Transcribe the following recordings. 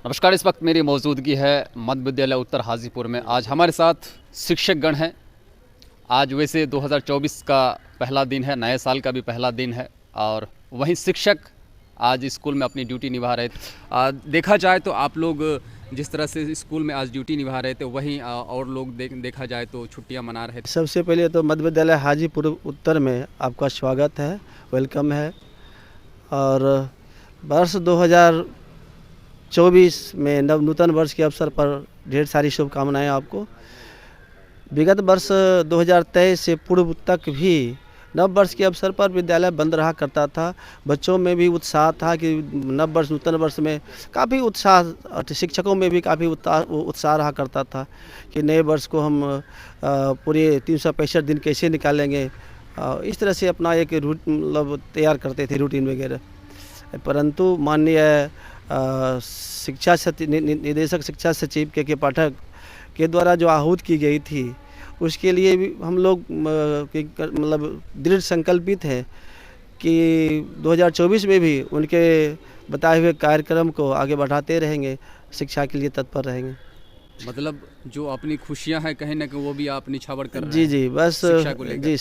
नमस्कार। इस वक्त मेरी मौजूदगी है मध्य विद्यालय उत्तर हाजीपुर में। आज हमारे साथ शिक्षकगण हैं। आज वैसे 2024 का पहला दिन है, नए साल का भी पहला दिन है और वहीं शिक्षक आज स्कूल में अपनी ड्यूटी निभा रहे थे। देखा जाए तो आप लोग जिस तरह से स्कूल में आज ड्यूटी निभा रहे थे वहीं और लोग देखा जाए तो छुट्टियां मना रहे थे। सबसे पहले तो मध्य विद्यालय हाजीपुर उत्तर में आपका स्वागत है, वेलकम है। और वर्ष 2024 में नूतन वर्ष के अवसर पर ढेर सारी शुभकामनाएं आपको। विगत वर्ष 2023 से पूर्व तक भी नव वर्ष के अवसर पर विद्यालय बंद रहा करता था। बच्चों में भी उत्साह था कि नव वर्ष नूतन वर्ष में काफ़ी उत्साह, शिक्षकों में भी काफ़ी उत्साह रहा करता था कि नए वर्ष को हम पूरे 365 दिन कैसे निकालेंगे। इस तरह से अपना एक मतलब तैयार करते थे रूटीन वगैरह। परंतु माननीय निदेशक शिक्षा सचिव के पाठक के द्वारा जो आहूत की गई थी उसके लिए भी हम लोग मतलब दृढ़ संकल्पित हैं कि 2024 में भी उनके बताए हुए कार्यक्रम को आगे बढ़ाते रहेंगे, शिक्षा के लिए तत्पर रहेंगे। मतलब जो अपनी खुशियां हैं कहीं ना कहीं वो भी आप निछावर कर रहे हैं। जी बस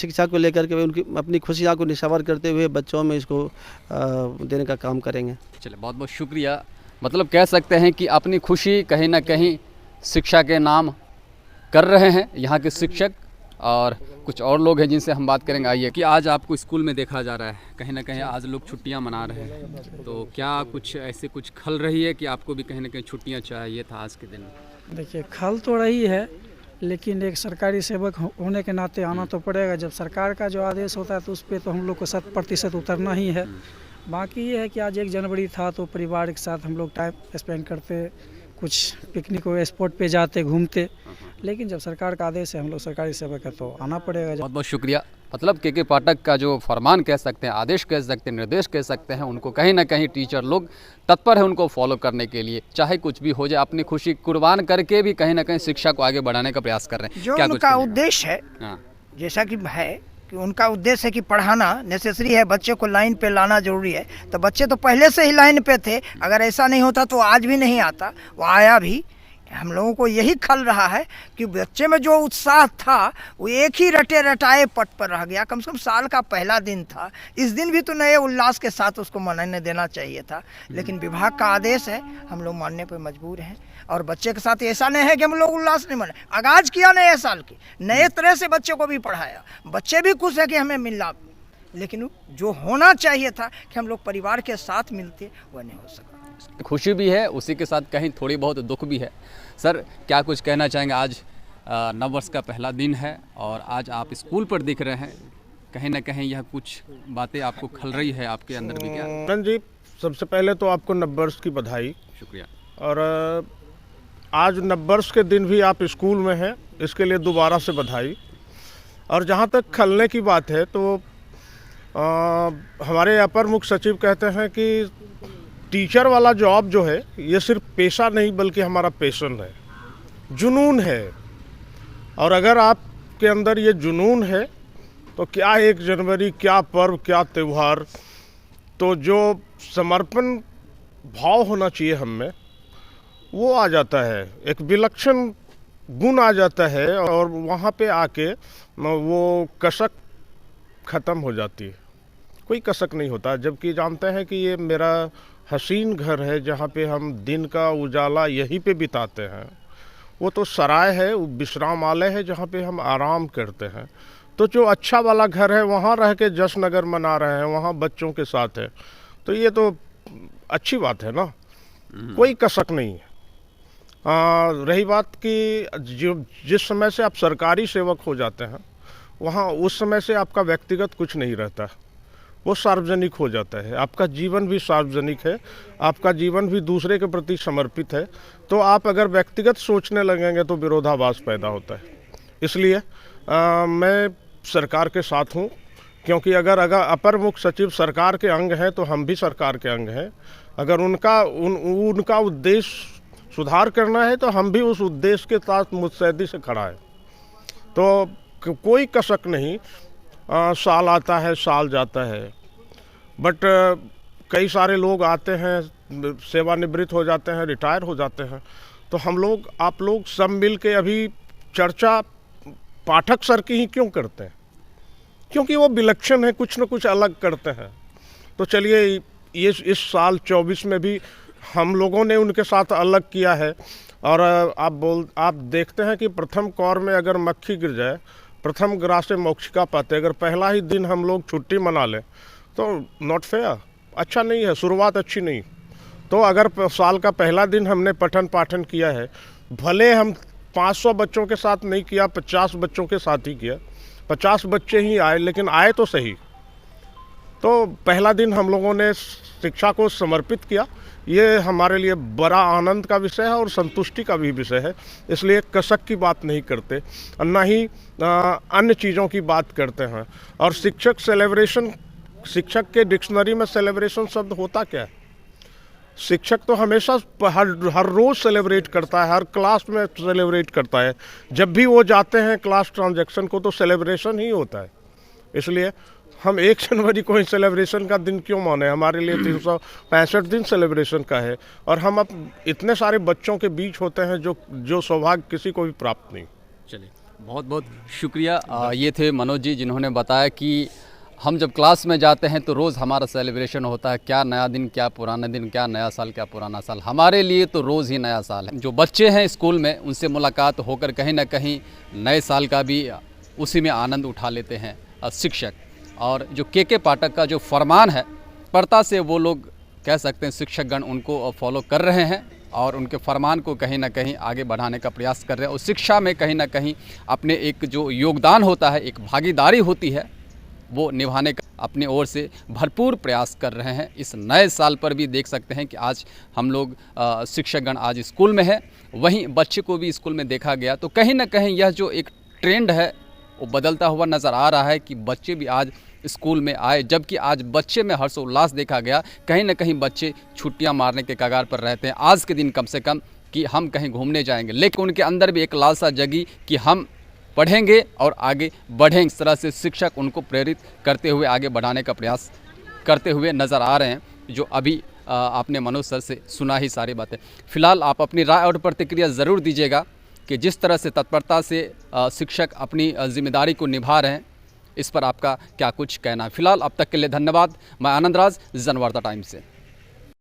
शिक्षा को लेकर के उनकी अपनी खुशियां को निछावर करते हुए बच्चों में इसको देने का काम करेंगे। चलिए, बहुत बहुत शुक्रिया। मतलब कह सकते हैं कि अपनी खुशी कहीं ना कहीं शिक्षा के नाम कर रहे हैं यहाँ के शिक्षक। और कुछ और लोग हैं जिनसे हम बात करेंगे। आइए कि आज आपको स्कूल में देखा जा रहा है, कहीं ना कहीं आज लोग छुट्टियां मना रहे हैं, तो क्या कुछ ऐसे कुछ खल रही है कि आपको भी कहीं ना कहीं छुट्टियां चाहिए था आज के दिन में? देखिए, खल तो रही है, लेकिन एक सरकारी सेवक होने के नाते आना तो पड़ेगा। जब सरकार का जो आदेश होता है तो उस पर तो हम लोग को 100% उतरना ही है। बाकी ये है कि आज 1 जनवरी था तो परिवार के साथ हम लोग टाइम स्पेंड करते, कुछ पिकनिक व स्पॉट पे जाते, घूमते। लेकिन जब सरकार का आदेश है, हम लोग सरकारी सेवक है तो आना पड़ेगा। बहुत बहुत शुक्रिया। मतलब के पाठक का जो फरमान कह सकते हैं, आदेश कह सकते हैं, निर्देश कह सकते हैं, उनको कहीं ना कहीं टीचर लोग तत्पर है उनको फॉलो करने के लिए। चाहे कुछ भी हो जाए, अपनी खुशी कुर्बान करके भी कहीं ना कहीं शिक्षा को आगे बढ़ाने का प्रयास कर रहे हैं। जो क्या उनका उद्देश्य है, जैसा कि है कि उनका उद्देश्य है कि पढ़ाना नेसेसरी है, बच्चे को लाइन पे लाना जरूरी है। तो बच्चे तो पहले से ही लाइन पे थे, अगर ऐसा नहीं होता तो आज भी नहीं आता, वो आया भी। हम लोगों को यही खल रहा है कि बच्चे में जो उत्साह था वो एक ही रटे रटाए पट पर रह गया। कम से कम साल का पहला दिन था, इस दिन भी तो नए उल्लास के साथ उसको मनाने देना चाहिए था। लेकिन विभाग का आदेश है, हम लोग मानने पर मजबूर हैं। और बच्चे के साथ ऐसा नहीं है कि हम लोग उल्लास नहीं मनाए, आगाज किया नए साल की, नए तरह से बच्चे को भी पढ़ाया। बच्चे भी खुश है कि हमें मिला, लेकिन जो होना चाहिए था कि हम लोग परिवार के साथ मिलते, वह नहीं हो सका। खुशी भी है, उसी के साथ कहीं थोड़ी बहुत दुख भी है। सर, क्या कुछ कहना चाहेंगे? आज नव वर्ष का पहला दिन है और आज आप स्कूल पर दिख रहे हैं, कहीं ना कहीं यह कुछ बातें आपको खल रही है आपके अंदर भी क्या? जी, सबसे पहले तो आपको नव वर्ष की बधाई। शुक्रिया। और आज नव वर्ष के दिन भी आप स्कूल में हैं, इसके लिए दोबारा से बधाई। और जहाँ तक खलने की बात है तो हमारे अपर मुख्य सचिव कहते हैं कि टीचर वाला जॉब जो है ये सिर्फ पेशा नहीं बल्कि हमारा पैशन है, जुनून है। और अगर आपके अंदर ये जुनून है तो क्या 1 जनवरी, क्या पर्व, क्या त्यौहार, तो जो समर्पण भाव होना चाहिए हम में वो आ जाता है, एक विलक्षण गुण आ जाता है और वहाँ पे आके वो कसक ख़त्म हो जाती है, कोई कसक नहीं होता। जबकि जानते हैं कि ये मेरा हसीन घर है जहाँ पे हम दिन का उजाला यहीं पे बिताते हैं। वो तो सराय है, वो विश्रामालय है जहाँ पे हम आराम करते हैं। तो जो अच्छा वाला घर है वहाँ रह के जश्न अगर मना रहे हैं, वहाँ बच्चों के साथ है, तो ये तो अच्छी बात है ना, कोई कसक नहीं है। रही बात कि जिस समय से आप सरकारी सेवक हो जाते हैं वहाँ उस समय से आपका व्यक्तिगत कुछ नहीं रहता, वो सार्वजनिक हो जाता है। आपका जीवन भी सार्वजनिक है, आपका जीवन भी दूसरे के प्रति समर्पित है। तो आप अगर व्यक्तिगत सोचने लगेंगे तो विरोधाभास पैदा होता है। इसलिए मैं सरकार के साथ हूँ, क्योंकि अगर अपर मुख्य सचिव सरकार के अंग हैं तो हम भी सरकार के अंग हैं। अगर उनका उद्देश्य सुधार करना है तो हम भी उस उद्देश्य के साथ मुस्तैदी से खड़ा है। तो कोई कसक नहीं, साल आता है साल जाता है, बट कई सारे लोग आते हैं, सेवानिवृत्त हो जाते हैं, रिटायर हो जाते हैं, तो हम लोग आप लोग सब मिल के अभी चर्चा पाठक सर की ही क्यों करते हैं? क्योंकि वो विलक्षण है, कुछ न कुछ अलग करते हैं। तो चलिए ये इस साल 24 में भी हम लोगों ने उनके साथ अलग किया है। और आप देखते हैं कि प्रथम कौर में अगर मक्खी गिर जाए, प्रथम ग्रासे मोक्षिका पाते, अगर पहला ही दिन हम लोग छुट्टी मना लें तो नॉट फेयर, अच्छा नहीं है, शुरुआत अच्छी नहीं। तो अगर साल का पहला दिन हमने पठन पाठन किया है, भले हम 500 बच्चों के साथ नहीं किया, 50 बच्चों के साथ ही किया, 50 बच्चे ही आए, लेकिन आए तो सही। तो पहला दिन हम लोगों ने शिक्षा को समर्पित किया, ये हमारे लिए बड़ा आनंद का विषय है और संतुष्टि का भी विषय है। इसलिए कसक की बात नहीं करते और ना ही अन्य चीज़ों की बात करते हैं। और शिक्षक सेलिब्रेशन, शिक्षक के डिक्शनरी में सेलिब्रेशन शब्द होता क्या है? शिक्षक तो हमेशा हर रोज़ सेलिब्रेट करता है, हर क्लास में सेलिब्रेट करता है। जब भी वो जाते हैं क्लास ट्रांजैक्शन को तो सेलिब्रेशन ही होता है। इसलिए हम 1 जनवरी को ही सेलिब्रेशन का दिन क्यों माने? हमारे लिए 365 दिन सेलिब्रेशन का है। और हम अब इतने सारे बच्चों के बीच होते हैं जो सौभाग्य किसी को भी प्राप्त नहीं। चलिए, बहुत बहुत शुक्रिया। ये थे मनोज जी, जिन्होंने बताया कि हम जब क्लास में जाते हैं तो रोज़ हमारा सेलिब्रेशन होता है। क्या नया दिन, क्या पुराना दिन, क्या नया साल, क्या पुराना साल, हमारे लिए तो रोज़ ही नया साल है। जो बच्चे हैं स्कूल में, उनसे मुलाकात होकर कहीं ना कहीं नए साल का भी उसी में आनंद उठा लेते हैं शिक्षक। और जो के पाठक का जो फरमान है, पढ़ता से वो लोग कह सकते हैं शिक्षकगण उनको फॉलो कर रहे हैं और उनके फरमान को कहीं ना कहीं आगे बढ़ाने का प्रयास कर रहे हैं। और शिक्षा में कहीं ना कहीं अपने एक जो योगदान होता है, एक भागीदारी होती है, वो निभाने का अपनी ओर से भरपूर प्रयास कर रहे हैं। इस नए साल पर भी देख सकते हैं कि आज हम लोग शिक्षकगण आज स्कूल में है, वहीं बच्चे को भी स्कूल में देखा गया। तो कहीं ना कहीं यह जो एक ट्रेंड है वो बदलता हुआ नज़र आ रहा है कि बच्चे भी आज स्कूल में आए, जबकि आज बच्चे में हर्षोल्लास देखा गया। कहीं ना कहीं बच्चे छुट्टियां मारने के कगार पर रहते हैं आज के दिन, कम से कम कि हम कहीं घूमने जाएंगे, लेकिन उनके अंदर भी एक लालसा जगी कि हम पढ़ेंगे और आगे बढ़ेंगे। इस तरह से शिक्षक उनको प्रेरित करते हुए आगे बढ़ाने का प्रयास करते हुए नज़र आ रहे हैं, जो अभी आपने मनोज सर से सुना ही सारी बातें। फिलहाल आप अपनी राय और प्रतिक्रिया ज़रूर दीजिएगा कि जिस तरह से तत्परता से शिक्षक अपनी जिम्मेदारी को निभा रहे हैं, इस पर आपका क्या कुछ कहना है। फिलहाल अब तक के लिए धन्यवाद। मैं आनंद राज, जनवार्ता टाइम्स से।